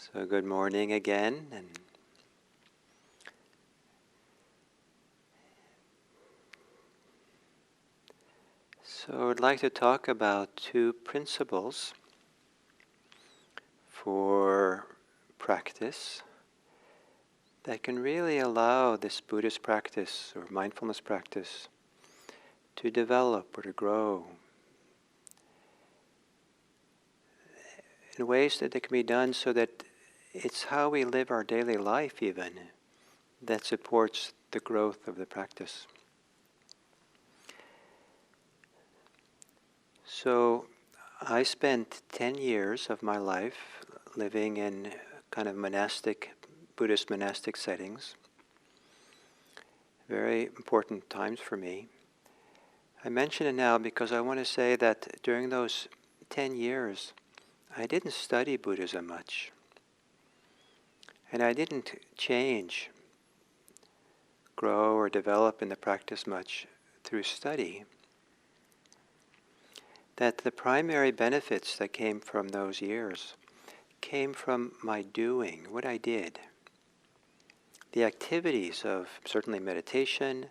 So good morning again, and so I'd like to talk about two principles for practice that can really allow this Buddhist practice or mindfulness practice to develop or to grow in ways that they can be done so that it's how we live our daily life even that supports the growth of the practice. So I spent 10 years of my life living in kind of Buddhist monastic settings. Very important times for me. I mention it now because I want to say that during those 10 years, I didn't study Buddhism much. And I didn't change, grow, or develop in the practice much through study. That the primary benefits that came from those years came from my doing, what I did. The activities of certainly meditation,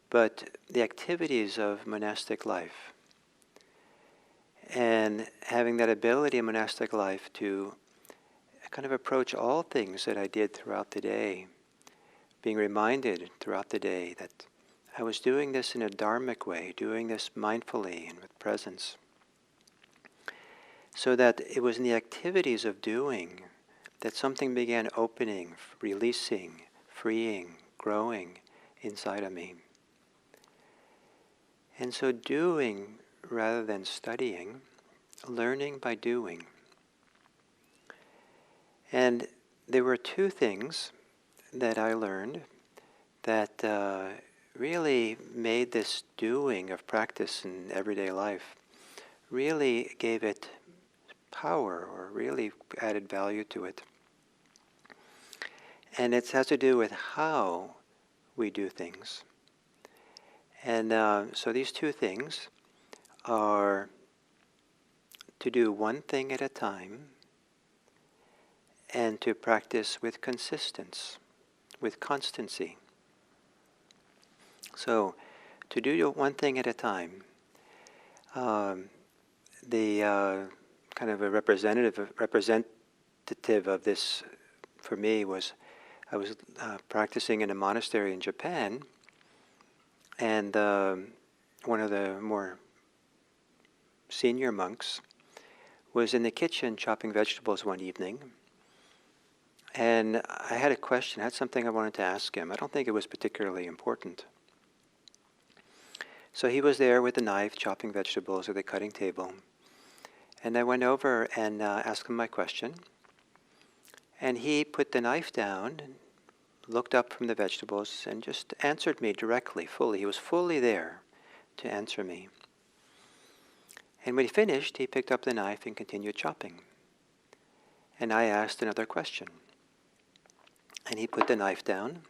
but the activities of monastic life. And having that ability in monastic life to kind of approach all things that I did throughout the day, being reminded throughout the day that I was doing this in a dharmic way, doing this mindfully and with presence. So that it was in the activities of doing that something began opening, releasing, freeing, growing inside of me. And so doing rather than studying, learning by doing. And there were two things that I learned that really made this doing of practice in everyday life, really gave it power or really added value to it. And it has to do with how we do things. And so these two things are to do one thing at a time and to practice with consistency, with constancy. So to do one thing at a time, the kind of a representative of this for me was I was practicing in a monastery in Japan, and one of the more senior monks was in the kitchen chopping vegetables one evening, and I had a question, I had something I wanted to ask him. I don't think it was particularly important. So he was there with a knife chopping vegetables at the cutting table. And I went over and asked him my question. And he put the knife down, looked up from the vegetables, and just answered me directly, fully. He was fully there to answer me. And when he finished, he picked up the knife and continued chopping. And I asked another question. And he put the knife down,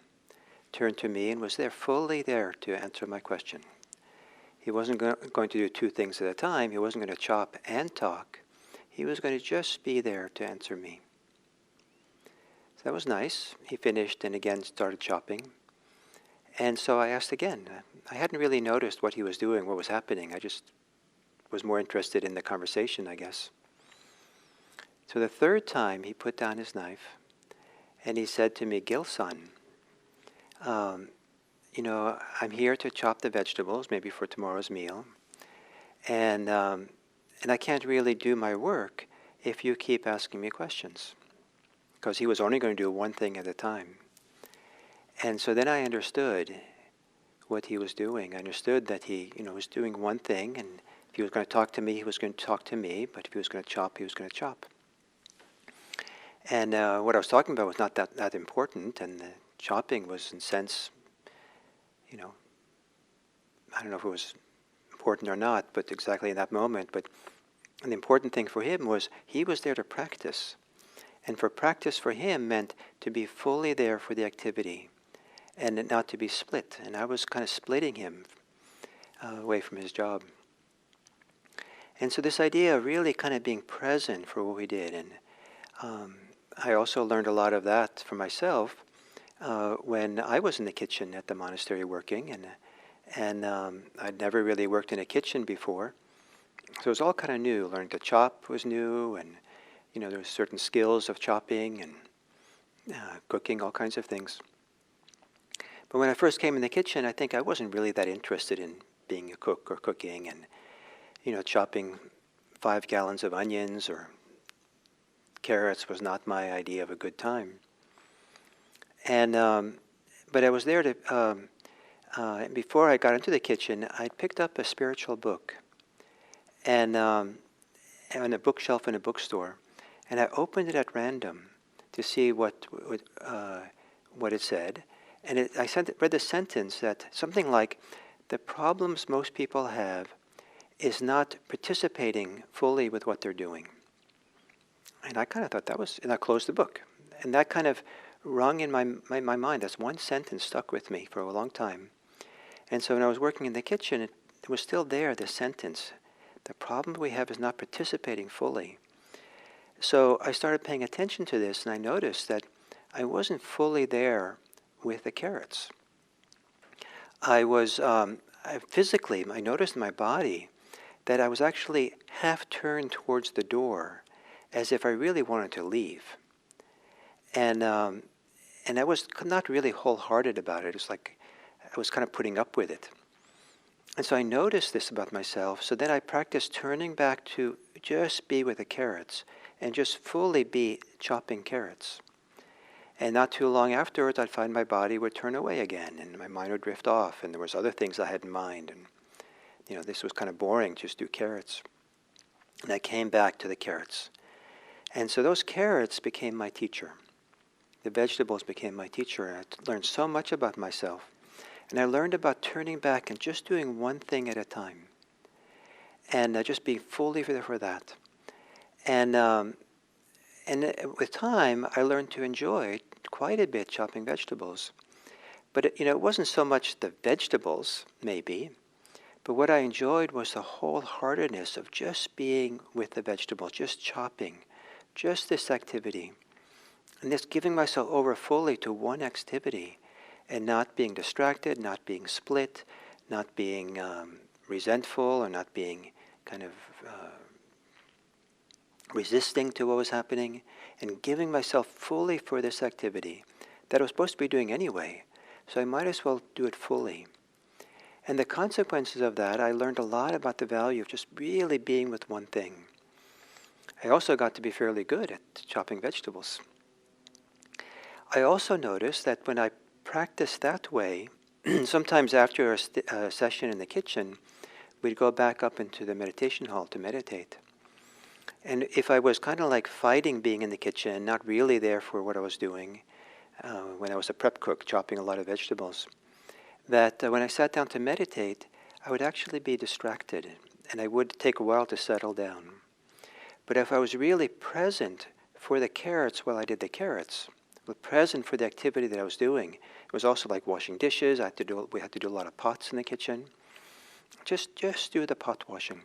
turned to me, and was there, fully there to answer my question. He wasn't going to do two things at a time. He wasn't going to chop and talk. He was going to just be there to answer me. So that was nice. He finished and again started chopping. And so I asked again. I hadn't really noticed what he was doing, what was happening. I just was more interested in the conversation, I guess. So the third time he put down his knife and he said to me, "Gil-san, I'm here to chop the vegetables, maybe for tomorrow's meal, and I can't really do my work if you keep asking me questions," because he was only going to do one thing at a time. And so then I understood what he was doing. I understood that he, was doing one thing, and if he was going to talk to me, he was going to talk to me, but if he was going to chop, he was going to chop. And what I was talking about was not that important, and the chopping was, in a sense, I don't know if it was important or not, but exactly in that moment. But the important thing for him was he was there to practice. And for practice for him meant to be fully there for the activity and not to be split. And I was kind of splitting him away from his job. And so this idea of really kind of being present for what we did and I also learned a lot of that for myself when I was in the kitchen at the monastery working, and I'd never really worked in a kitchen before, so it was all kind of new. Learning to chop was new, and there was certain skills of chopping and cooking, all kinds of things. But when I first came in the kitchen, I think I wasn't really that interested in being a cook or cooking, and chopping 5 gallons of onions or carrots was not my idea of a good time. And but I was there to before I got into the kitchen, I picked up a spiritual book, and on a bookshelf in a bookstore, and I opened it at random to see what it said, and read the sentence that something like, "The problems most people have is not participating fully with what they're doing." And I kind of thought that was, and I closed the book, and that kind of rung in my mind. That's one sentence stuck with me for a long time. And so when I was working in the kitchen, it was still there, the sentence. The problem we have is not participating fully. So I started paying attention to this, and I noticed that I wasn't fully there with the carrots. I was, physically, I noticed in my body that I was actually half turned towards the door, as if I really wanted to leave. And I was not really wholehearted about it. It was like I was kind of putting up with it. And so I noticed this about myself. So then I practiced turning back to just be with the carrots and just fully be chopping carrots. And not too long afterwards, I'd find my body would turn away again, and my mind would drift off, and there was other things I had in mind. And this was kind of boring, just do carrots. And I came back to the carrots. And so those carrots became my teacher. The vegetables became my teacher. And I learned so much about myself. And I learned about turning back and just doing one thing at a time. And just being fully there for that. And with time, I learned to enjoy quite a bit chopping vegetables. But it wasn't so much the vegetables, maybe, but what I enjoyed was the wholeheartedness of just being with the vegetables, just chopping, just this activity. And this giving myself over fully to one activity and not being distracted, not being split, not being resentful, or not being kind of resisting to what was happening, and giving myself fully for this activity that I was supposed to be doing anyway. So I might as well do it fully. And the consequences of that, I learned a lot about the value of just really being with one thing. I also got to be fairly good at chopping vegetables. I also noticed that when I practiced that way, sometimes after a session in the kitchen, we'd go back up into the meditation hall to meditate. And if I was kind of like fighting being in the kitchen, not really there for what I was doing, when I was a prep cook, chopping a lot of vegetables, that when I sat down to meditate, I would actually be distracted, and I would take a while to settle down. But if I was really present for the carrots while I did the carrots, present for the activity that I was doing, it was also like washing dishes. We had to do a lot of pots in the kitchen. Just do the pot washing.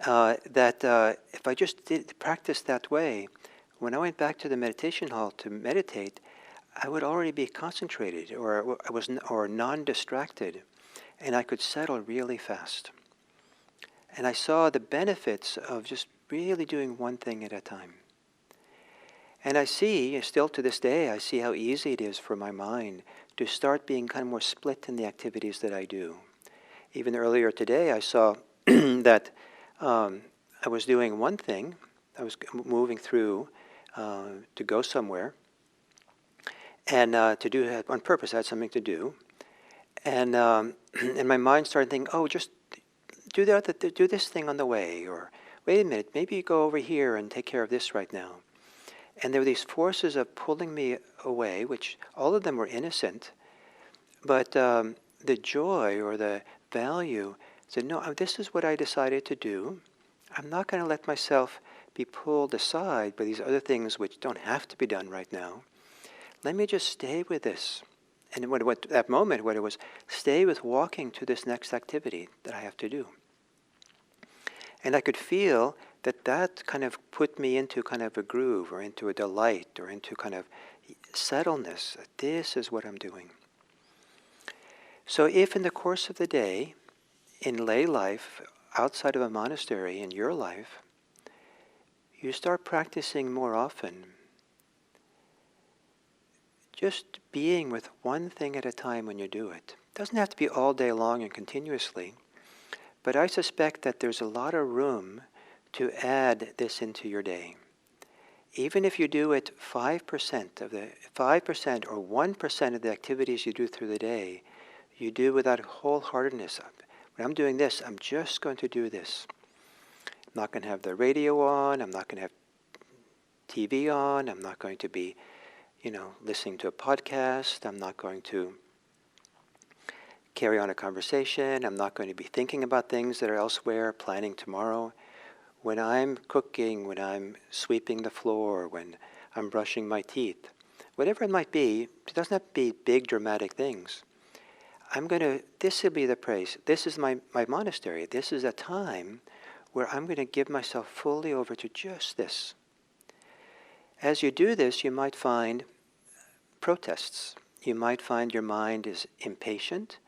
If I just did practice that way, when I went back to the meditation hall to meditate, I would already be concentrated, or non-distracted, and I could settle really fast. And I saw the benefits of just really doing one thing at a time. And I see, still to this day, I see how easy it is for my mind to start being kind of more split in the activities that I do. Even earlier today, I saw that I was doing one thing. I was moving through to go somewhere, and to do it on purpose. I had something to do, and my mind started thinking, "Oh, just do this thing on the way," or "Wait a minute, maybe you go over here and take care of this right now." And there were these forces of pulling me away, which all of them were innocent, but the joy or the value said, "No, this is what I decided to do. I'm not going to let myself be pulled aside by these other things which don't have to be done right now. Let me just stay with this." And that moment, what it was, stay with walking to this next activity that I have to do. And I could feel that kind of put me into kind of a groove or into a delight or into kind of settledness. This is what I'm doing. So if in the course of the day, in lay life, outside of a monastery, in your life, you start practicing more often, just being with one thing at a time when you do it. It doesn't have to be all day long and continuously, but I suspect that there's a lot of room to add this into your day. Even if you do it 5% of the 5% or 1% of the activities you do through the day, you do without wholeheartedness. When I'm doing this, I'm just going to do this. I'm not going to have the radio on. I'm not going to have TV on. I'm not going to be, listening to a podcast. I'm not going to carry on a conversation. I'm not going to be thinking about things that are elsewhere, planning tomorrow. When I'm cooking, when I'm sweeping the floor, when I'm brushing my teeth, whatever it might be, it doesn't have to be big dramatic things. This will be the place. This is my monastery. This is a time where I'm going to give myself fully over to just this. As you do this, you might find protests. You might find your mind is impatient,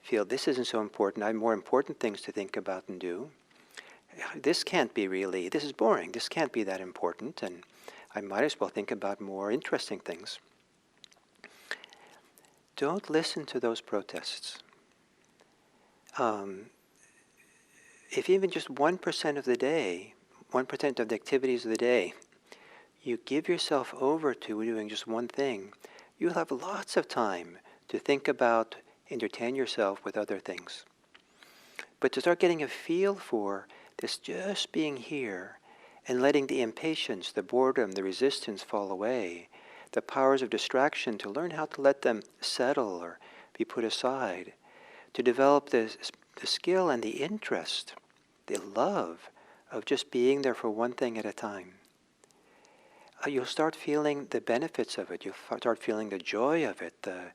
feel this isn't so important, I have more important things to think about and do. This is boring, this can't be that important, and I might as well think about more interesting things. Don't listen to those protests. If even just 1% of the day, 1% of the activities of the day, you give yourself over to doing just one thing, you'll have lots of time to think about, entertain yourself with other things. But to start getting a feel for this just being here and letting the impatience, the boredom, the resistance fall away, the powers of distraction, to learn how to let them settle or be put aside, to develop the skill and the interest, the love of just being there for one thing at a time. You'll start feeling the benefits of it. You'll start feeling the joy of it, the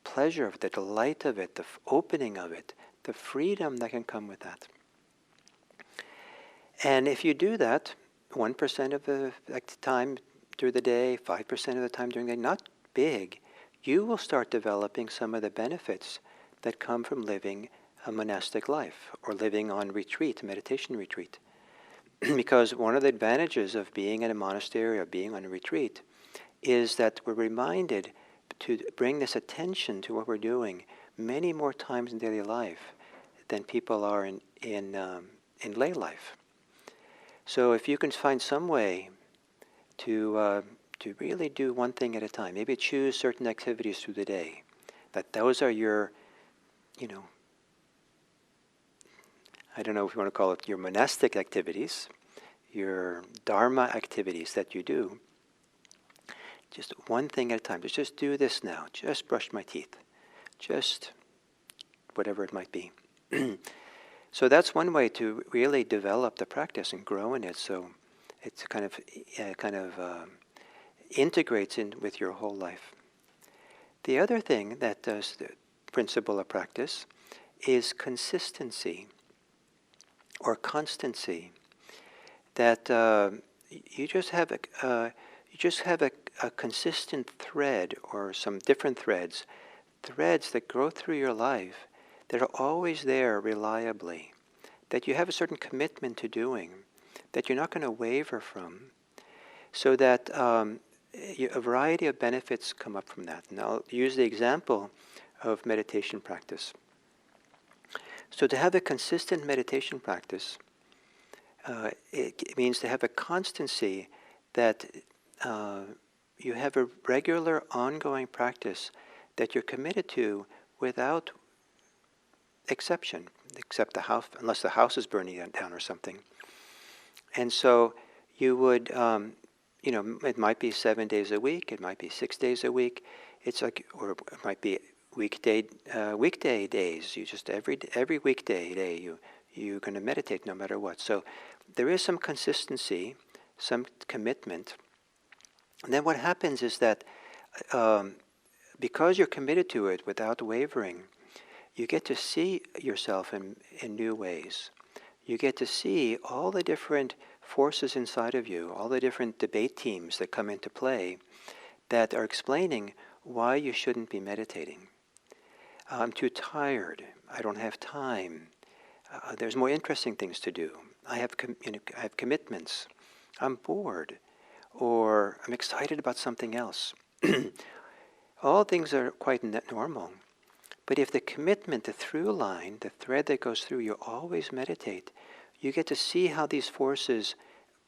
pleasure of it, the delight of it, the opening of it, the freedom that can come with that. And if you do that, 1% of the time through the day, 5% of the time during the day, not big, you will start developing some of the benefits that come from living a monastic life or living on retreat, meditation retreat. Because one of the advantages of being in a monastery or being on a retreat is that we're reminded to bring this attention to what we're doing many more times in daily life than people are in lay life. So if you can find some way to really do one thing at a time, maybe choose certain activities through the day, that those are your, I don't know if you want to call it your monastic activities, your Dharma activities that you do. Just one thing at a time. Just do this now. Just brush my teeth. Just whatever it might be. So that's one way to really develop the practice and grow in it. So it's kind of integrates in with your whole life. The other thing that does the principle of practice is consistency or constancy. That you just have a consistent thread or some different threads that grow through your life that are always there reliably, that you have a certain commitment to doing, that you're not going to waver from, so that a variety of benefits come up from that. And I'll use the example of meditation practice. So to have a consistent meditation practice, it means to have a constancy that you have a regular, ongoing practice that you're committed to without exception, except the house, unless the house is burning down or something. And so you would, it might be 7 days a week, it might be 6 days a week. Or it might be weekday days. You just every weekday day you're going to meditate no matter what. So there is some consistency, some commitment. And then what happens is that because you're committed to it without wavering, you get to see yourself in new ways. You get to see all the different forces inside of you, all the different debate teams that come into play that are explaining why you shouldn't be meditating. I'm too tired. I don't have time. There's more interesting things to do. I have commitments. I'm bored. Or I'm excited about something else. All things are quite normal. But if the commitment, the through line, the thread that goes through, you always meditate, you get to see how these forces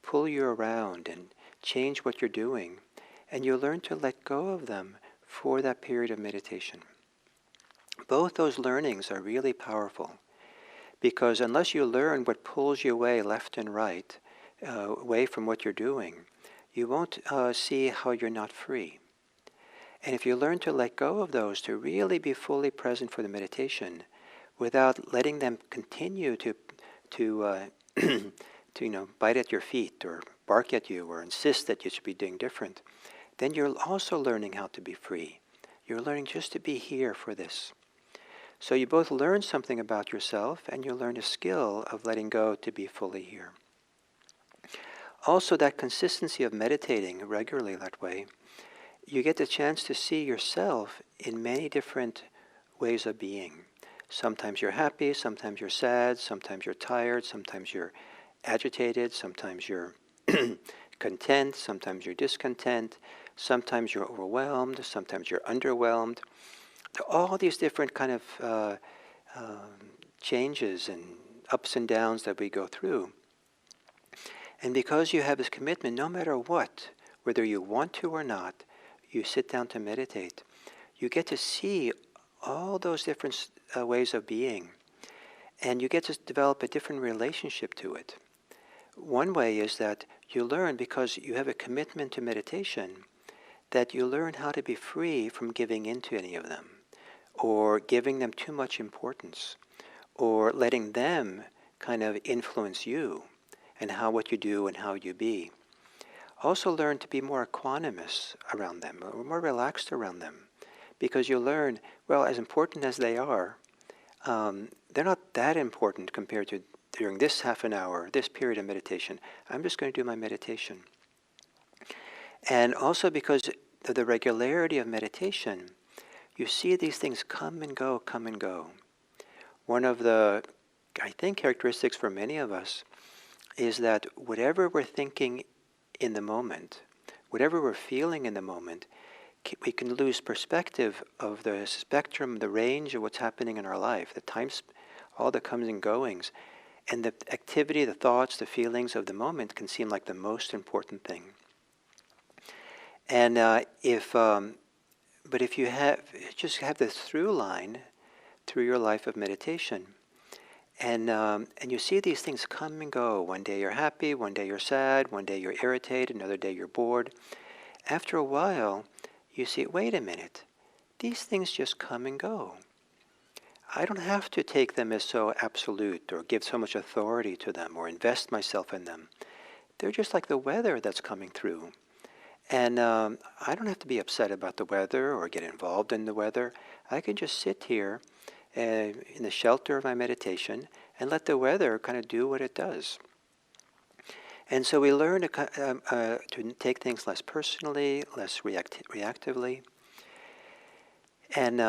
pull you around and change what you're doing. And you learn to let go of them for that period of meditation. Both those learnings are really powerful, because unless you learn what pulls you away left and right, away from what you're doing, you won't see how you're not free. And if you learn to let go of those, to really be fully present for the meditation, without letting them continue to bite at your feet or bark at you or insist that you should be doing different, then you're also learning how to be free. You're learning just to be here for this. So you both learn something about yourself, and you learn a skill of letting go to be fully here. Also, that consistency of meditating regularly that way, you get the chance to see yourself in many different ways of being. Sometimes you're happy, sometimes you're sad, sometimes you're tired, sometimes you're agitated, sometimes you're content, sometimes you're discontent, sometimes you're overwhelmed, sometimes you're underwhelmed. All these different kind of changes and ups and downs that we go through. And because you have this commitment, no matter what, whether you want to or not, you sit down to meditate, you get to see all those different ways of being, and you get to develop a different relationship to it. One way is that you learn, because you have a commitment to meditation, that you learn how to be free from giving into any of them, or giving them too much importance, or letting them kind of influence you and what you do and how you be. Also learn to be more equanimous around them, or more relaxed around them, because you learn, well, as important as they are, they're not that important compared to during this half an hour, this period of meditation. I'm just going to do my meditation. And also because of the regularity of meditation, you see these things come and go, come and go. One of the, I think, characteristics for many of us is that whatever we're thinking in the moment, whatever we're feeling in the moment, we can lose perspective of the spectrum, the range of what's happening in our life, the times, all the comings and goings, and the activity, the thoughts, the feelings of the moment can seem like the most important thing. And but if you just have this through line through your life of meditation, and you see these things come and go. One day you're happy, one day you're sad, one day you're irritated, another day you're bored. After a while, you see, wait a minute, these things just come and go. I don't have to take them as so absolute or give so much authority to them or invest myself in them. They're just like the weather that's coming through. And I don't have to be upset about the weather or get involved in the weather. I can just sit here in the shelter of my meditation and let the weather kind of do what it does. And so we learn to take things less personally, less reactively. And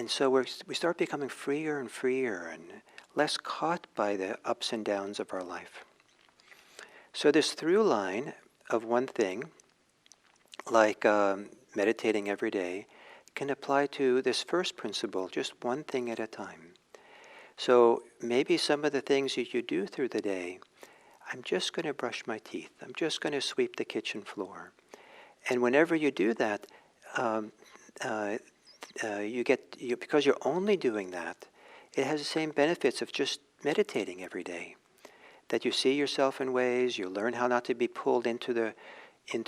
so we start becoming freer and freer and less caught by the ups and downs of our life. So this through line of one thing, like meditating every day, can apply to this first principle, just one thing at a time. So maybe some of the things that you do through the day, I'm just going to brush my teeth. I'm just going to sweep the kitchen floor. And whenever you do that, because you're only doing that, it has the same benefits of just meditating every day. That you see yourself in ways, you learn how not to be pulled into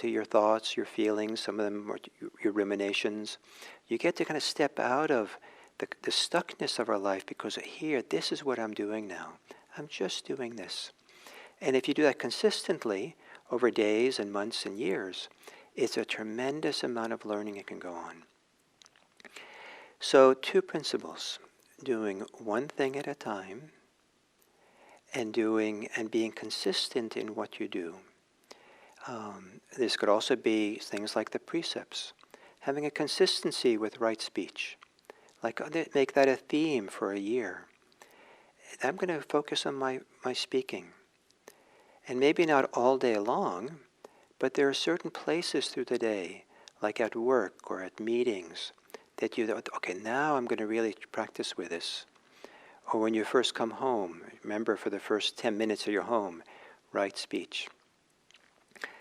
your thoughts, your feelings, some of them are your ruminations. You get to kind of step out of the stuckness of our life, because here, this is what I'm doing now. I'm just doing this. And if you do that consistently over days and months and years, it's a tremendous amount of learning that can go on. So 2 principles: doing one thing at a time, and doing and being consistent in what you do. This could also be things like the precepts, having a consistency with right speech, like make that a theme for a year. I'm going to focus on my speaking. And maybe not all day long, but there are certain places through the day, like at work or at meetings, that you thought, okay, now I'm going to really practice with this. Or when you first come home, remember for the first 10 minutes of your home, right speech.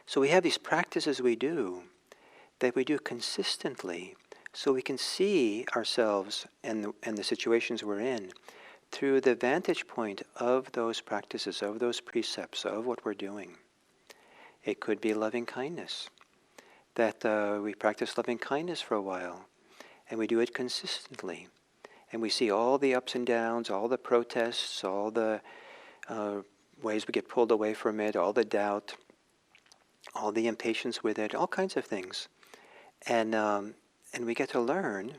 So we have these practices we do that we do consistently so we can see ourselves and the situations we're in through the vantage point of those practices, of those precepts, of what we're doing. It could be loving kindness, that we practice loving kindness for a while, and we do it consistently. And we see all the ups and downs, all the protests, all the ways we get pulled away from it, all the doubt, all the impatience with it, all kinds of things. And we get to learn,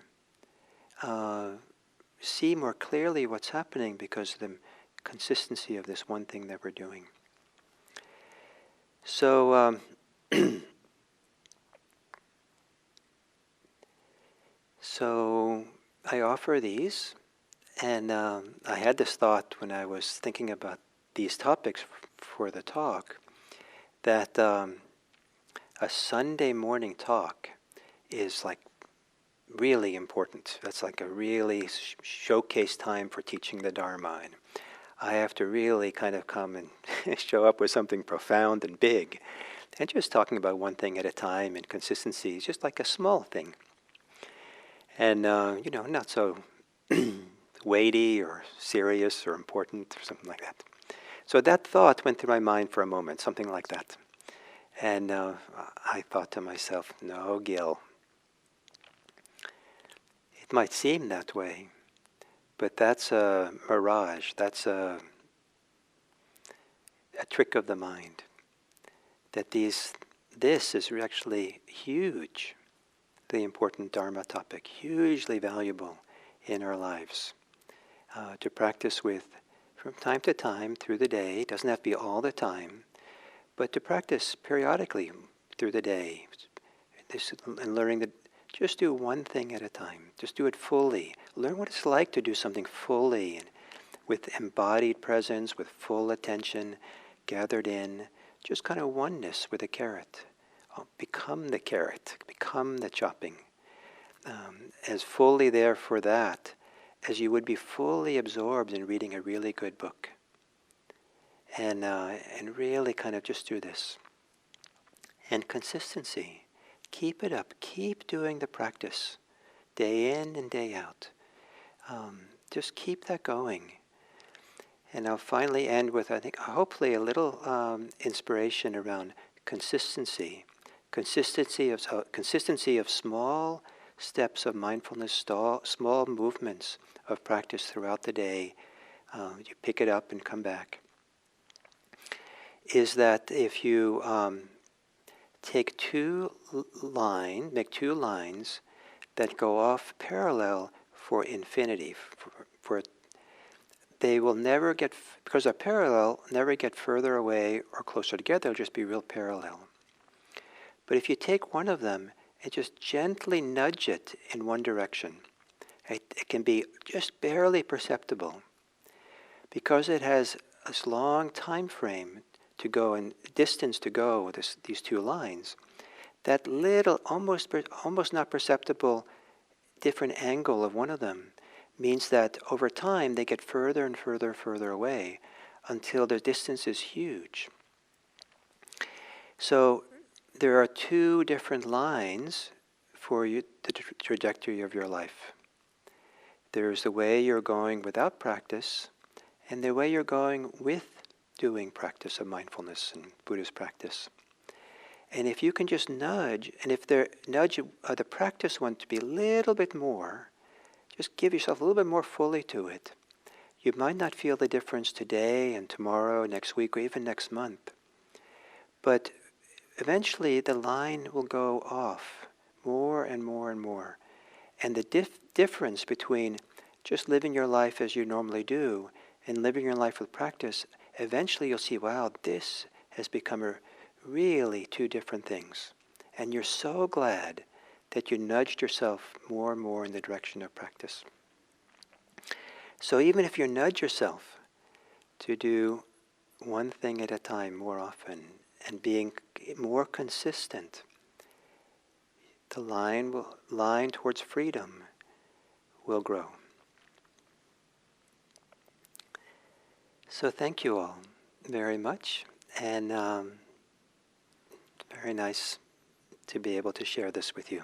see more clearly what's happening because of the consistency of this one thing that we're doing. So, so I offer these, and I had this thought when I was thinking about these topics for the talk, that a Sunday morning talk is like really important. That's like a really showcase time for teaching the Dharma. And I have to really kind of come and show up with something profound and big. And just talking about one thing at a time and consistency is just like a small thing. And, not so weighty or serious or important or something like that. So that thought went through my mind for a moment, something like that. And I thought to myself, no, Gil. It might seem that way, but that's a mirage. That's a trick of the mind. That this is actually hugely important Dharma topic, hugely valuable in our lives. To practice with from time to time through the day. It doesn't have to be all the time, but to practice periodically through the day. And learning that just do one thing at a time. Just do it fully. Learn what it's like to do something fully and with embodied presence, with full attention, gathered in, just kind of oneness with a carrot. Become the carrot, become the chopping. As fully there for that as you would be fully absorbed in reading a really good book. And really kind of just do this. And consistency. Keep it up. Keep doing the practice, day in and day out. Just keep that going. And I'll finally end with, I think, hopefully a little inspiration around consistency. Consistency of small steps of mindfulness, small movements of practice throughout the day. You pick it up and come back. Is that if you take make two lines that go off parallel for infinity. They will never get, because they're parallel, never get further away or closer together. They'll just be real parallel. But if you take one of them and just gently nudge it in one direction, it can be just barely perceptible. Because it has this long time frame to go and distance to go, these two lines, that little, almost not perceptible different angle of one of them means that over time they get further and further away until the distance is huge. So there are two different lines for you, the trajectory of your life. There's the way you're going without practice, and the way you're going with doing practice of mindfulness and Buddhist practice. And if you can just nudge, and if the practice one to be a little bit more, just give yourself a little bit more fully to it. You might not feel the difference today and tomorrow, next week, or even next month. But eventually the line will go off more and more and more. And the difference between just living your life as you normally do and living your life with practice eventually you'll see, wow, this has become really two different things. And you're so glad that you nudged yourself more and more in the direction of practice. So even if you nudge yourself to do one thing at a time more often and being more consistent, the line towards freedom will grow. So thank you all very much, and very nice to be able to share this with you.